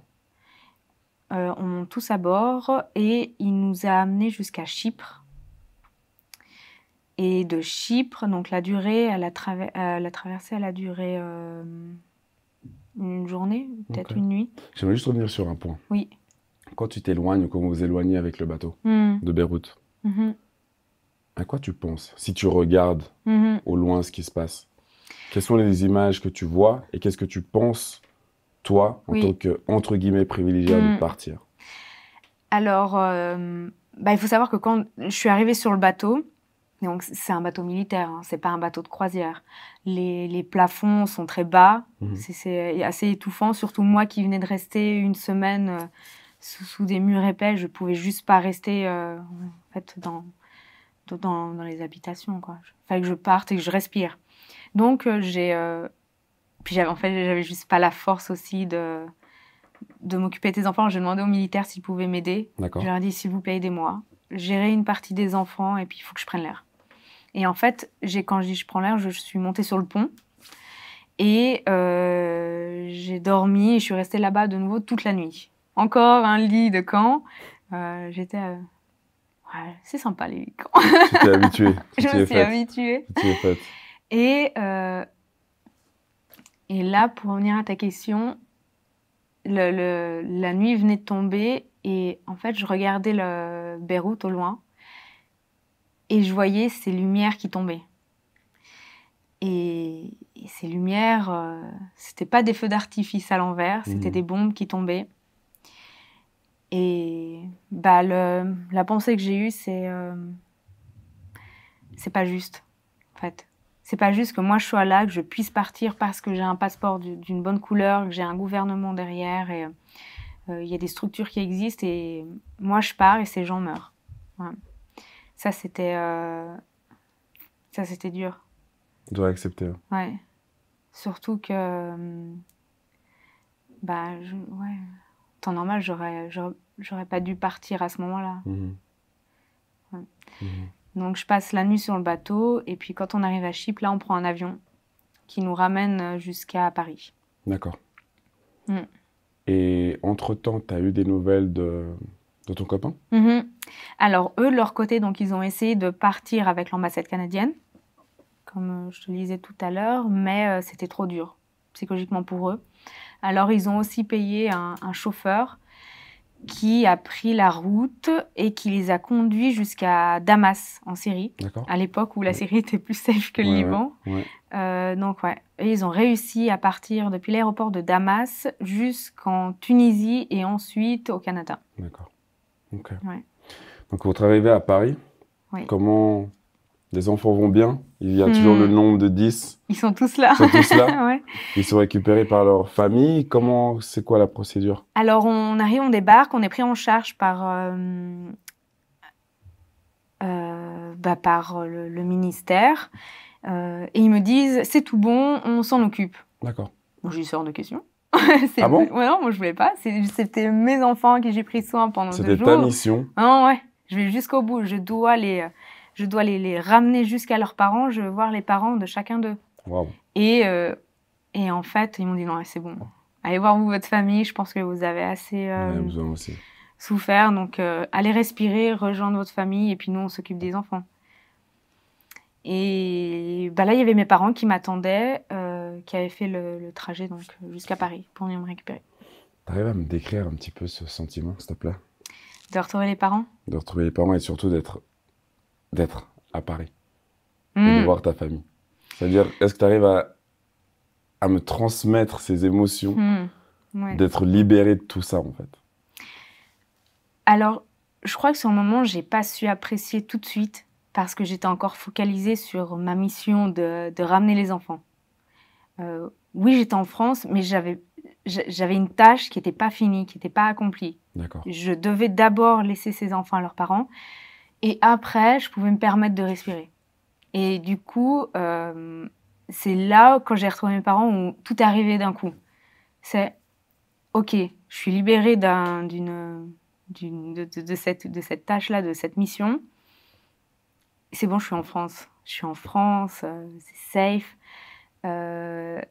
On monte tous à bord et il nous a amenés jusqu'à Chypre. Et de Chypre, donc la traversée, elle a duré une journée, peut-être une nuit. J'aimerais juste revenir sur un point. Oui. Quand tu t'éloignes ou quand vous vous éloignez avec le bateau de Beyrouth, à quoi tu penses si tu regardes au loin ce qui se passe? Quelles sont les images que tu vois et qu'est-ce que tu penses, toi, en tant que, entre guillemets, privilégié de partir? Alors, il faut savoir que quand je suis arrivée sur le bateau, donc c'est un bateau militaire, hein, c'est pas un bateau de croisière. Les plafonds sont très bas, c'est assez étouffant, surtout moi qui venais de rester une semaine sous des murs épais, je pouvais juste pas rester en fait, dans les habitations, quoi. Il fallait que je parte et que je respire. Donc, puis j'avais juste pas la force aussi de m'occuper des enfants. J'ai demandé aux militaires s'ils pouvaient m'aider. D'accord. Je leur ai dit, s'il vous plaît, aidez-moi. Gérer une partie des enfants et puis il faut que je prenne l'air. Et en fait, quand je dis je prends l'air, je suis montée sur le pont et j'ai dormi et je suis restée là-bas de nouveau toute la nuit. Encore un lit de camp. J'étais... c'est sympa les camps. Tu t'es habituée. Je me suis habituée. Tu es faite. Et là, pour revenir à ta question, la nuit venait de tomber et en fait, je regardais le Beyrouth au loin et je voyais ces lumières qui tombaient. Et ces lumières, c'était pas des feux d'artifice à l'envers, c'était des bombes qui tombaient. Et la pensée que j'ai eue, c'est pas juste, en fait. C'est pas juste que moi je sois là, que je puisse partir parce que j'ai un passeport d'une bonne couleur, que j'ai un gouvernement derrière et il y a des structures qui existent et moi je pars et ces gens meurent. Ouais. Ça c'était dur. Tu dois accepter. Ouais. Surtout que en temps normal j'aurais pas dû partir à ce moment-là. Ouais. Donc je passe la nuit sur le bateau et puis quand on arrive à Chypre, là on prend un avion qui nous ramène jusqu'à Paris. D'accord. Et entre-temps, tu as eu des nouvelles de ton copain? Alors eux, de leur côté, donc, ils ont essayé de partir avec l'ambassade canadienne, comme je te le disais tout à l'heure, mais c'était trop dur psychologiquement pour eux. Alors ils ont aussi payé un chauffeur qui a pris la route et qui les a conduits jusqu'à Damas, en Syrie, à l'époque où la Syrie était plus safe que le Liban. Et ils ont réussi à partir depuis l'aéroport de Damas jusqu'en Tunisie et ensuite au Canada. D'accord. Ok. Donc, votre arrivée à Paris, comment les enfants vont bien? Il y a toujours le nombre de 10. Ils sont tous là. Ils sont récupérés par leur famille. C'est quoi la procédure? Alors, on arrive, on débarque, on est pris en charge par le ministère. Et ils me disent, c'est tout bon, on s'en occupe. D'accord. Moi, je lui sors de question. Ah bon? Ouais, non, moi, je voulais pas. C'était mes enfants que j'ai pris soin pendant 2 jours. C'était ta mission? Non, ouais. Je vais jusqu'au bout. Je dois les ramener jusqu'à leurs parents. Je veux voir les parents de chacun d'eux. Wow. Et en fait, ils m'ont dit, non, c'est bon. Allez voir votre famille. Je pense que vous avez assez besoin aussi. souffert. Donc, allez respirer, rejoindre votre famille. Et puis, nous, on s'occupe des enfants. Et là, il y avait mes parents qui m'attendaient, qui avaient fait le trajet donc, jusqu'à Paris pour venir me récupérer. Tu arrives à me décrire un petit peu ce sentiment, s'il te plaît? De retrouver les parents? De retrouver les parents et surtout d'être à Paris et de voir ta famille. C'est-à-dire, est-ce que tu arrives à me transmettre ces émotions, d'être libéré de tout ça, en fait? Alors, je crois que sur le moment, j'ai pas su apprécier tout de suite parce que j'étais encore focalisée sur ma mission de ramener les enfants. Oui, j'étais en France, mais j'avais une tâche qui n'était pas finie, qui n'était pas accomplie. D'accord. Je devais d'abord laisser ces enfants à leurs parents et après, je pouvais me permettre de respirer. Et du coup, c'est là, quand j'ai retrouvé mes parents, où tout est arrivé d'un coup. C'est, OK, je suis libérée de cette tâche-là, de cette mission. C'est bon, je suis en France. Je suis en France, c'est safe. Ma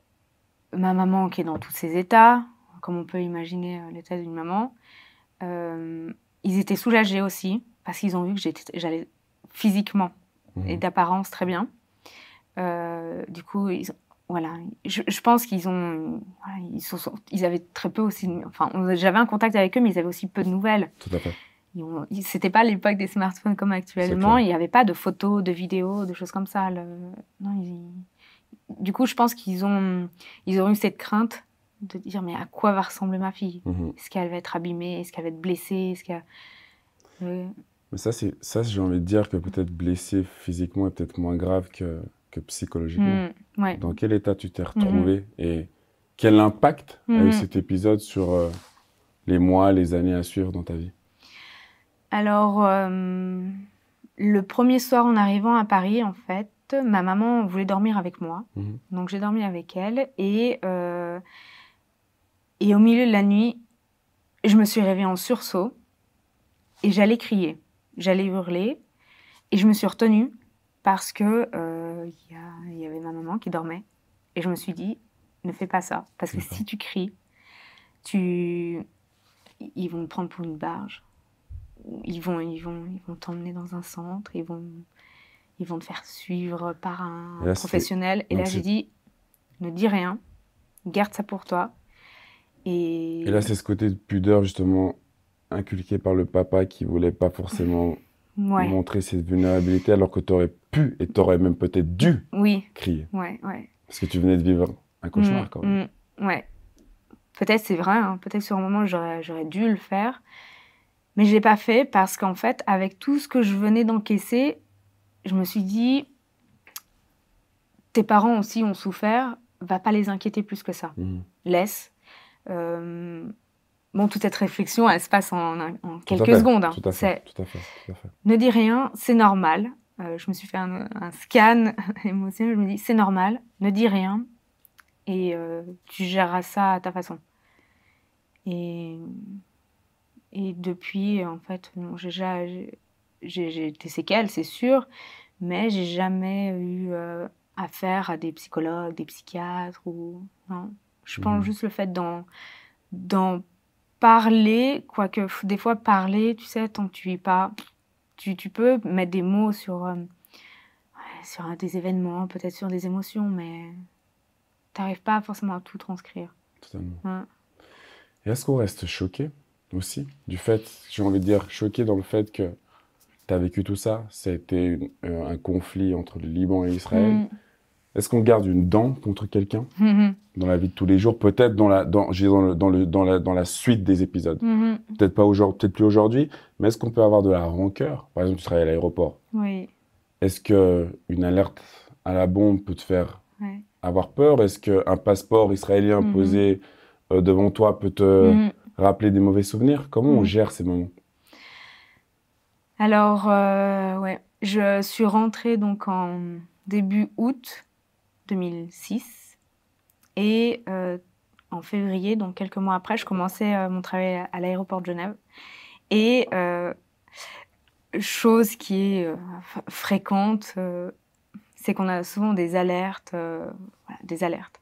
maman qui est dans tous ses états, comme on peut imaginer l'état d'une maman. Ils étaient soulagés aussi, parce qu'ils ont vu que j'allais physiquement et d'apparence très bien. Du coup, je pense qu'ils avaient très peu aussi... Enfin, j'avais un contact avec eux, mais ils avaient aussi peu de nouvelles. Tout à fait. C'était pas l'époque des smartphones comme actuellement. Il n'y avait pas de photos, de vidéos, de choses comme ça. Du coup, je pense qu'ils ont eu cette crainte de dire mais à quoi va ressembler ma fille? Est-ce qu'elle va être abîmée? Est-ce qu'elle va être blessée? Mais ça, j'ai envie de dire que peut-être blessée physiquement est peut-être moins grave que psychologiquement. Dans quel état tu t'es retrouvée et quel impact a eu cet épisode sur les mois, les années à suivre dans ta vie? Alors, le premier soir en arrivant à Paris, en fait, ma maman voulait dormir avec moi. Donc, j'ai dormi avec elle. Et au milieu de la nuit, je me suis réveillée en sursaut. Et j'allais crier. J'allais hurler. Et je me suis retenue parce que il y avait ma maman qui dormait. Et je me suis dit, ne fais pas ça. Parce que si tu cries, ils vont me prendre pour une barge. Ils vont t'emmener dans un centre, ils vont te faire suivre par un professionnel. Et là, j'ai dit, ne dis rien, garde ça pour toi. Et là, c'est ce côté de pudeur, justement, inculqué par le papa qui ne voulait pas forcément montrer cette vulnérabilité, alors que tu aurais pu et tu aurais même peut-être dû crier. Parce que tu venais de vivre un cauchemar, quand même. Ouais. Peut-être c'est vrai, hein. Peut-être sur un moment, j'aurais dû le faire. Mais je ne l'ai pas fait parce qu'en fait, avec tout ce que je venais d'encaisser, je me suis dit, tes parents aussi ont souffert, va pas les inquiéter plus que ça. Laisse. Bon, toute cette réflexion, elle se passe en quelques secondes. Hein. Tout à fait. Ne dis rien, c'est normal. Je me suis fait un scan émotionnel, je me dis, c'est normal, ne dis rien et tu géreras ça à ta façon. Et depuis, en fait, j'ai des séquelles, c'est sûr, mais j'ai jamais eu affaire à des psychologues, des psychiatres ou non. Je pense juste le fait d'en parler, quoique des fois parler, tu sais, tant que tu y es pas, tu peux mettre des mots sur des événements, peut-être sur des émotions, mais tu n'arrives pas forcément à tout transcrire. Totalement. Ouais. Et est-ce qu'on reste choqué aussi du fait, j'ai envie de dire, choqué dans le fait que tu as vécu tout ça, ça a été un conflit entre le Liban et Israël. Est-ce qu'on garde une dent contre quelqu'un dans la vie de tous les jours, peut-être dans la suite des épisodes, peut-être pas aujourd'hui, peut-être plus aujourd'hui, mais est-ce qu'on peut avoir de la rancœur? Par exemple, tu travailles à l'aéroport. Oui. Est-ce qu'une alerte à la bombe peut te faire avoir peur? Est-ce qu'un passeport israélien posé devant toi peut te rappeler des mauvais souvenirs? Comment on gère ces moments? Alors, ouais, je suis rentrée donc en début août 2006 et en février, donc quelques mois après, je commençais mon travail à l'aéroport de Genève. Et chose qui est fréquente, c'est qu'on a souvent des alertes, des alertes.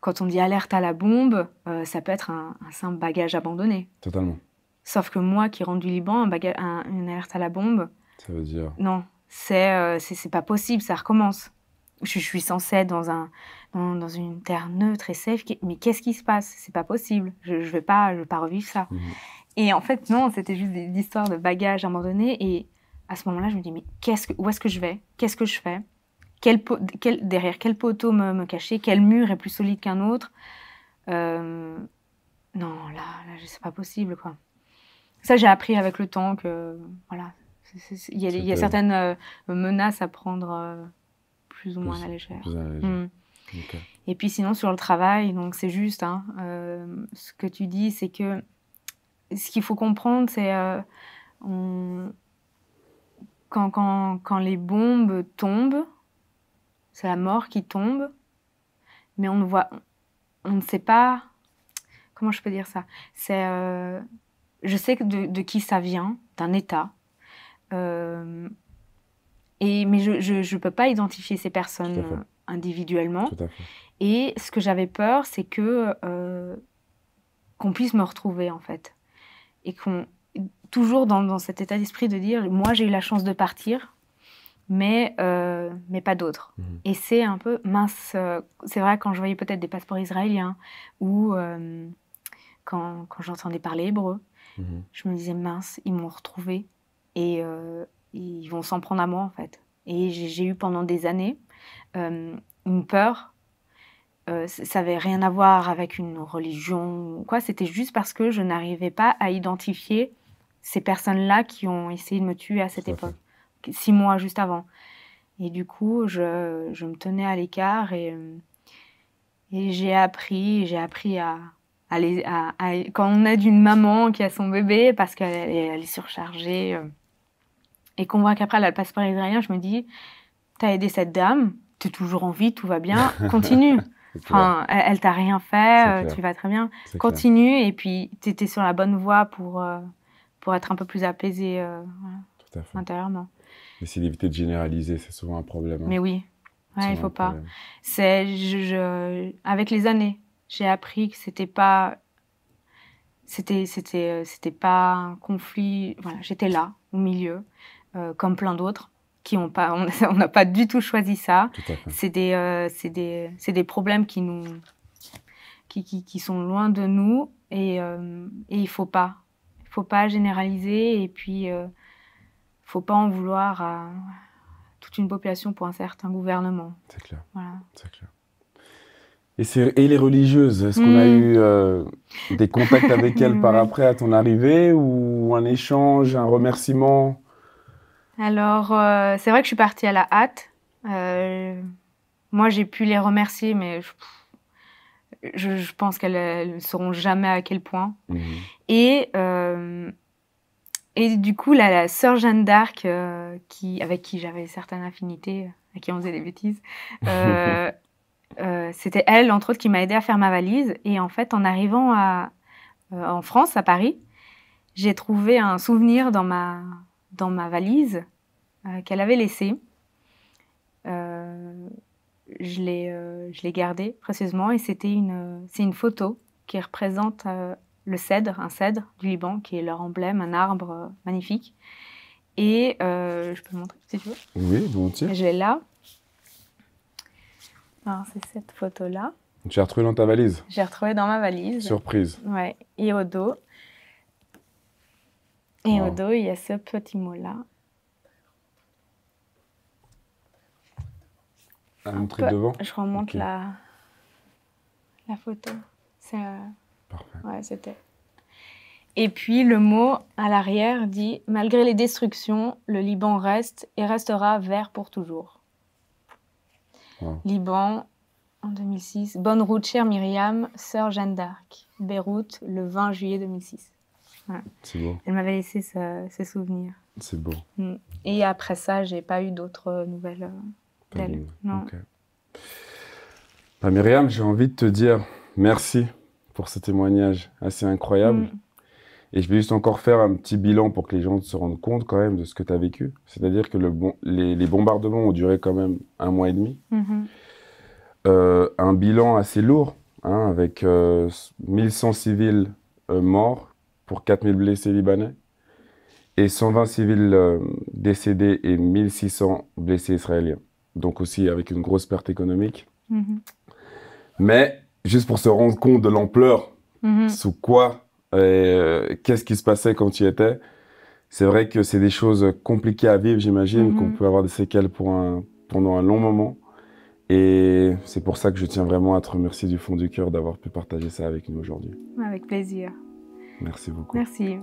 Quand on dit alerte à la bombe, ça peut être un simple bagage abandonné. Totalement. Sauf que moi qui rentre du Liban, une alerte à la bombe... Ça veut dire... Non, c'est pas possible, ça recommence. Je suis censée être dans une terre neutre et safe, mais qu'est-ce qui se passe? C'est pas possible, je vais pas revivre ça. Et en fait, non, c'était juste des histoires de bagages abandonnés. Et à ce moment-là, je me dis, mais où est-ce que je vais? Qu'est-ce que je fais? Derrière quel poteau me cacher? Quel mur est plus solide qu'un autre? Non, là, c'est pas possible, quoi. Ça, j'ai appris avec le temps que, voilà, il y a certaines menaces à prendre plus ou moins à la légère. Okay. Et puis sinon, sur le travail, donc c'est juste, hein, ce que tu dis, c'est que ce qu'il faut comprendre, c'est quand les bombes tombent, c'est la mort qui tombe, mais on ne sait pas, comment je peux dire ça? Je sais de qui ça vient, d'un État, mais je ne peux pas identifier ces personnes individuellement. Tout à fait. Et ce que j'avais peur, c'est qu'on puisse me retrouver, en fait. Et toujours dans cet état d'esprit de dire, moi, j'ai eu la chance de partir, mais pas d'autres. Et c'est un peu mince. C'est vrai, quand je voyais peut-être des passeports israéliens ou quand j'entendais parler hébreu, je me disais, mince, ils m'ont retrouvé et ils vont s'en prendre à moi, en fait. Et j'ai eu pendant des années une peur. Ça n'avait rien à voir avec une religion ou quoi. C'était juste parce que je n'arrivais pas à identifier ces personnes-là qui ont essayé de me tuer à cette époque, 6 mois juste avant. Et du coup, je me tenais à l'écart et j'ai appris à quand on aide une maman qui a son bébé parce qu'elle est surchargée et qu'on voit qu'après elle a le passeport israélien, je me dis, t'as aidé cette dame, t'es toujours en vie, tout va bien, continue. Enfin, elle t'a rien fait, tu vas très bien. Continue et puis t'étais sur la bonne voie pour être un peu plus apaisée intérieurement. Mais c'est d'éviter de généraliser, c'est souvent un problème. Hein. Mais oui, ouais, il faut pas. Avec les années, j'ai appris que c'était pas un conflit. Voilà, j'étais là, au milieu, comme plein d'autres qui ont pas. On n'a pas du tout choisi ça. Tout à fait. C'est des problèmes qui sont loin de nous et il faut pas généraliser et puis faut pas en vouloir à toute toute une population pour un certain gouvernement. C'est clair. Voilà. C'est clair. Et les religieuses, est-ce qu'on a eu des contacts avec elles par après à ton arrivée ou un échange, un remerciement? Alors, c'est vrai que je suis partie à la hâte. Moi, j'ai pu les remercier, mais je pense qu'elles ne sauront jamais à quel point. Et du coup, la sœur Jeanne d'Arc, avec qui j'avais certaines affinités, à qui on faisait des bêtises, c'était elle, entre autres, qui m'a aidée à faire ma valise. Et en fait, en arrivant en France, à Paris, j'ai trouvé un souvenir dans ma valise qu'elle avait laissé. Je l'ai gardé précieusement et c'est une photo qui représente un cèdre du Liban, qui est leur emblème, un arbre magnifique. Et je peux le montrer si tu veux. Oui, volontiers. Je l'ai là. Alors, c'est cette photo-là. Tu l'as retrouvée dans ta valise? J'ai retrouvée dans ma valise. Surprise. Ouais. Et au dos. Au dos, il y a ce petit mot-là. À montrer devant? Je remonte la photo. Parfait. Ouais, c'était. Et puis, le mot à l'arrière dit « Malgré les destructions, le Liban reste et restera vert pour toujours. » Liban, en 2006. Bonne route, chère Myriam, sœur Jeanne d'Arc. Beyrouth, le 20 juillet 2006. Voilà. C'est beau. Elle m'avait laissé ce souvenir. C'est beau. Et après ça, j'ai pas eu d'autres nouvelles d'elle. Non. Okay. Myriam, j'ai envie de te dire merci pour ce témoignage assez incroyable. Et je vais juste encore faire un petit bilan pour que les gens se rendent compte quand même de ce que tu as vécu. C'est-à-dire que les bombardements ont duré quand même 1 mois et demi. Un bilan assez lourd, hein, avec 1100 civils morts pour 4000 blessés libanais et 120 civils décédés et 1600 blessés israéliens. Donc aussi avec une grosse perte économique. Mais juste pour se rendre compte de l'ampleur, sous quoi, qu'est-ce qui se passait quand tu y étais, c'est vrai que c'est des choses compliquées à vivre, j'imagine, qu'on peut avoir des séquelles pendant un long moment. Et c'est pour ça que je tiens vraiment à te remercier du fond du cœur d'avoir pu partager ça avec nous aujourd'hui. Avec plaisir. Merci beaucoup. Merci.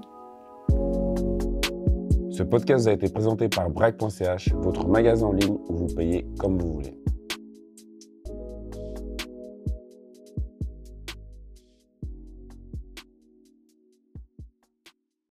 Ce podcast a été présenté par Bragg.ch, votre magasin en ligne où vous payez comme vous voulez.